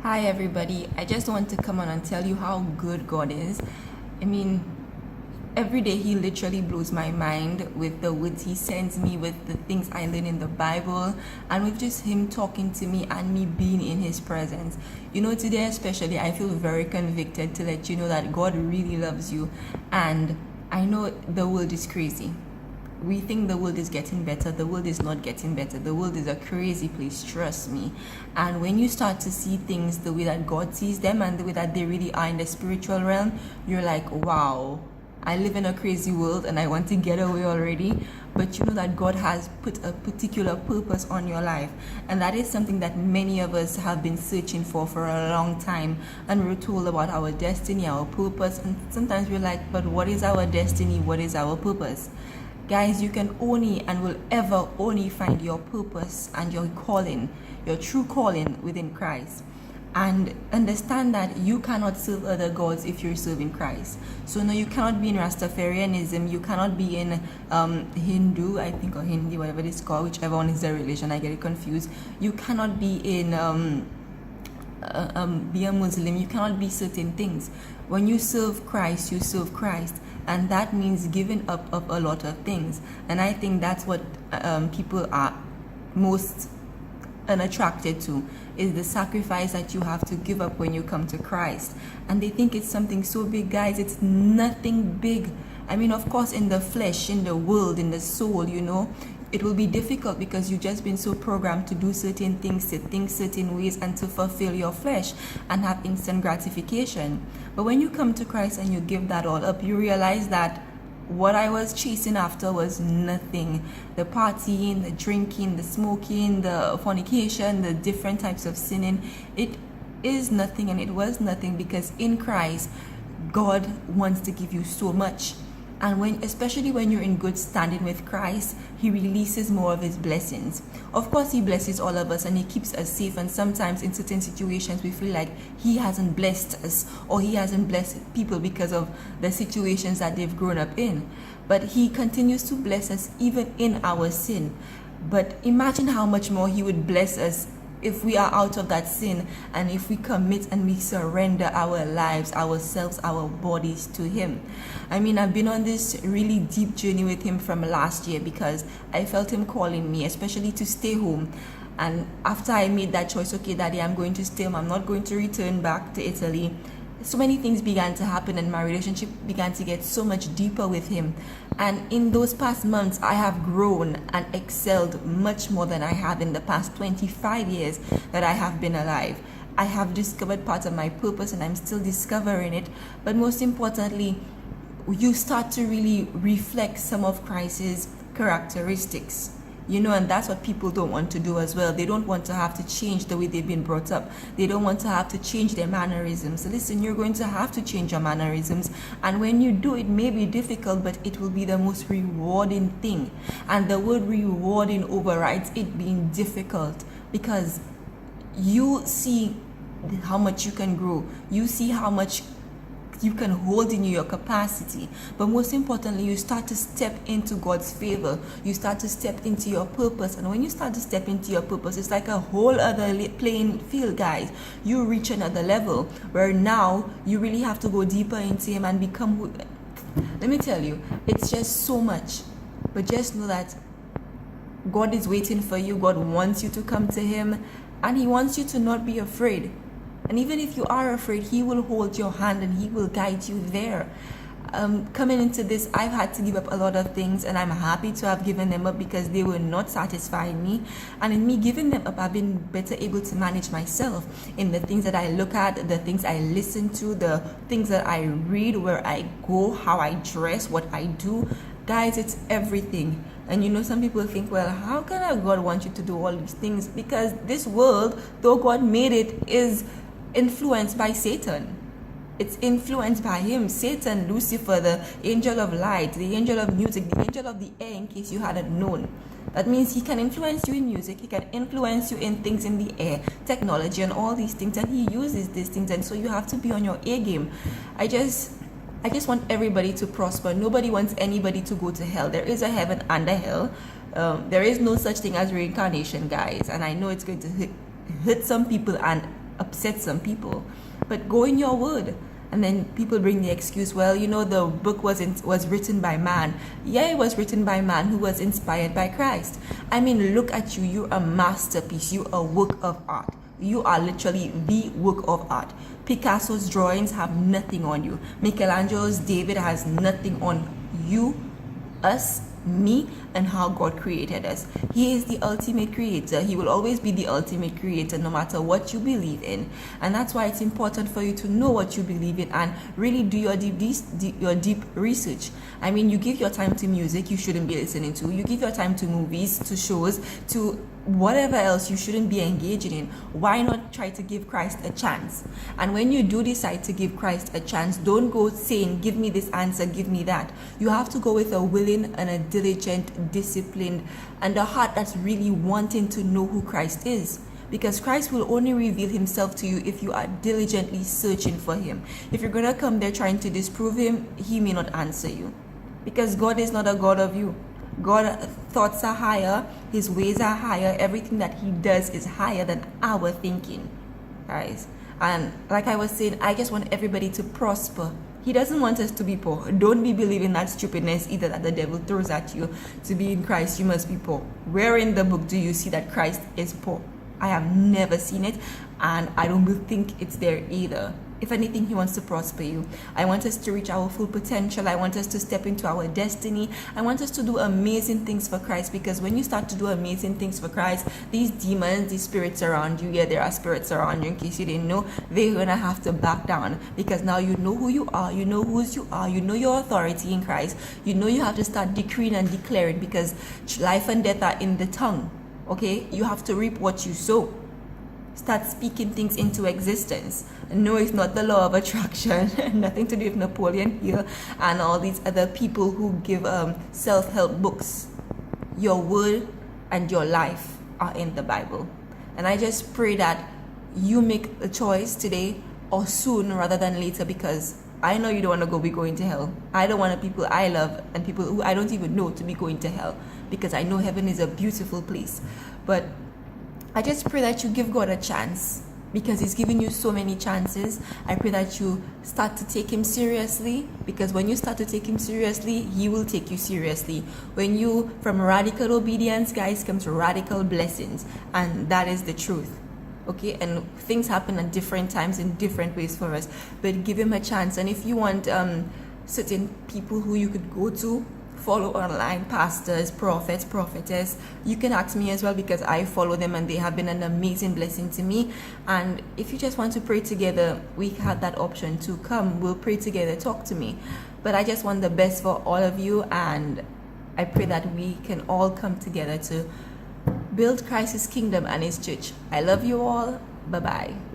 Hi, everybody. I just want to come on and tell you how good God is. I mean, every day He literally blows my mind with the words He sends me, with the things I learn in the Bible, and with just Him talking to me and me being in His presence. Today especially, I feel very convicted to let you know that God really loves you. And I know the world is crazy. We think the world is getting better. The world is not getting better. The world is a crazy place, trust me. And when you start to see things the way that God sees them and the way that they really are in the spiritual realm, you're like, wow, I live in a crazy world and I want to get away already. But you know that God has put a particular purpose on your life. And that is something that many of us have been searching for a long time. And we're told about our destiny, our purpose. And sometimes we're like, but what is our destiny? What is our purpose? Guys, you can only and will ever only find your purpose and your calling, your true calling within Christ. And understand that you cannot serve other gods if you're serving Christ. So no, you cannot be in Rastafarianism, you cannot be in Hindu, I think, or Hindi, whatever it's called, whichever one is the religion, I get it confused. You cannot be in be a Muslim, you cannot be certain things. When you serve Christ, you serve Christ, and that means giving up of a lot of things. And I think that's what people are most unattracted to, is the sacrifice that you have to give up when you come to Christ. And they think it's something so big. Guys, it's nothing big. I mean, of course, in the flesh, in the world, in the soul, it will be difficult because you've just been so programmed to do certain things, to think certain ways, and to fulfill your flesh and have instant gratification. But when you come to Christ and you give that all up, you realize that what I was chasing after was nothing. The partying, the drinking, the smoking, the fornication, the different types of sinning, it is nothing, and it was nothing, because in Christ, God wants to give you so much. And especially when you're in good standing with Christ, He releases more of His blessings. Of course, He blesses all of us and He keeps us safe. And sometimes in certain situations, we feel like He hasn't blessed us, or He hasn't blessed people because of the situations that they've grown up in. But He continues to bless us even in our sin. But imagine how much more He would bless us if we are out of that sin, and if we commit and we surrender our lives, ourselves, our bodies to Him. I mean, I've been on this really deep journey with Him from last year, because I felt Him calling me, especially to stay home. And after I made that choice, okay, Daddy, I'm going to stay home, I'm not going to return back to Italy, so many things began to happen, and my relationship began to get so much deeper with Him. And in those past months, I have grown and excelled much more than I have in the past 25 years that I have been alive. I have discovered part of my purpose, and I'm still discovering it. But most importantly, you start to really reflect some of Christ's characteristics. And that's what people don't want to do as well. They don't want to have to change the way they've been brought up. They don't want to have to change their mannerisms. So listen, you're going to have to change your mannerisms. And when you do, it may be difficult, but it will be the most rewarding thing. And the word rewarding overrides it being difficult, because you see how much you can grow. You see how much you can hold in your capacity. But most importantly, you start to step into God's favor. You start to step into your purpose. And when you start to step into your purpose, it's like a whole other playing field, guys. You reach another level where now you really have to go deeper into Him and become who. Let me tell you, it's just so much. But just know that God is waiting for you. God wants you to come to Him, and He wants you to not be afraid. And even if you are afraid, He will hold your hand and He will guide you there. Coming into this, I've had to give up a lot of things, and I'm happy to have given them up, because they were not satisfying me. And in me giving them up, I've been better able to manage myself in the things that I look at, the things I listen to, the things that I read, where I go, how I dress, what I do. Guys, it's everything. And some people think, well, how can God want you to do all these things? Because this world, though God made it, is influenced by Satan. It's influenced by him. Satan, Lucifer, the angel of light, the angel of music, the angel of the air, in case you hadn't known. That means he can influence you in music, he can influence you in things in the air, technology, and all these things, and he uses these things. And so you have to be on your A game. I just want everybody to prosper. Nobody wants anybody to go to hell. There is a heaven and a hell. There is no such thing as reincarnation, guys. And I know it's going to hit some people, and upset some people. But go in your word. And then people bring the excuse, well, the book was written by man. Yeah, it was written by man who was inspired by Christ. I mean, look at you. You're a masterpiece. You're a work of art. You are literally the work of art. Picasso's drawings have nothing on you. Michelangelo's David has nothing on you, us, me, and how God created us. He is the ultimate creator. He will always be the ultimate creator no matter what you believe in. And that's why it's important for you to know what you believe in and really do your deep research. I mean, you give your time to music you shouldn't be listening to. You give your time to movies, to shows, to whatever else you shouldn't be engaging in. Why not try to give Christ a chance? And when you do decide to give Christ a chance, don't go saying, give me this answer, give me that. You have to go with a willing and a diligent, disciplined, and a heart that's really wanting to know who Christ is. Because Christ will only reveal himself to you if you are diligently searching for him. If you're going to come there trying to disprove him, he may not answer you. Because God is not a God of you. God's thoughts are higher, his ways are higher, everything that he does is higher than our thinking, guys. And like I was saying, I just want everybody to prosper. He doesn't want us to be poor. Don't be believing that stupidness either that the devil throws at you. To be in Christ, you must be poor. Where in the book do you see that Christ is poor? I have never seen it, and I don't think it's there either. If anything, he wants to prosper you. I want us to reach our full potential. I want us to step into our destiny. I want us to do amazing things for Christ, because when you start to do amazing things for Christ, these demons, these spirits around you, yeah, there are spirits around you, in case you didn't know, they're going to have to back down, because now you know who you are, you know whose you are, you know your authority in Christ. You know you have to start decreeing and declaring, because life and death are in the tongue, okay? You have to reap what you sow. Start speaking things into existence. No, it's not the law of attraction. Nothing to do with Napoleon Hill and all these other people who give self-help books. Your word and your life are in the Bible. And I just pray that you make a choice today or soon rather than later, because I know you don't want to be going to hell. I don't want the people I love and people who I don't even know to be going to hell, because I know heaven is a beautiful place. But I just pray that you give God a chance, because he's given you so many chances. I pray that you start to take him seriously, because when you start to take him seriously, he will take you seriously. From radical obedience, guys, comes radical blessings, and that is the truth. Okay, and things happen at different times in different ways for us, but give him a chance. And if you want certain people who you could go to, follow online, pastors, prophets, prophetess, you can ask me as well, because I follow them and they have been an amazing blessing to me. And if you just want to pray together, we have that option to come. We'll pray together, talk to me. But I just want the best for all of you, and I pray that we can all come together to build Christ's kingdom and his church. I love you all. Bye-bye.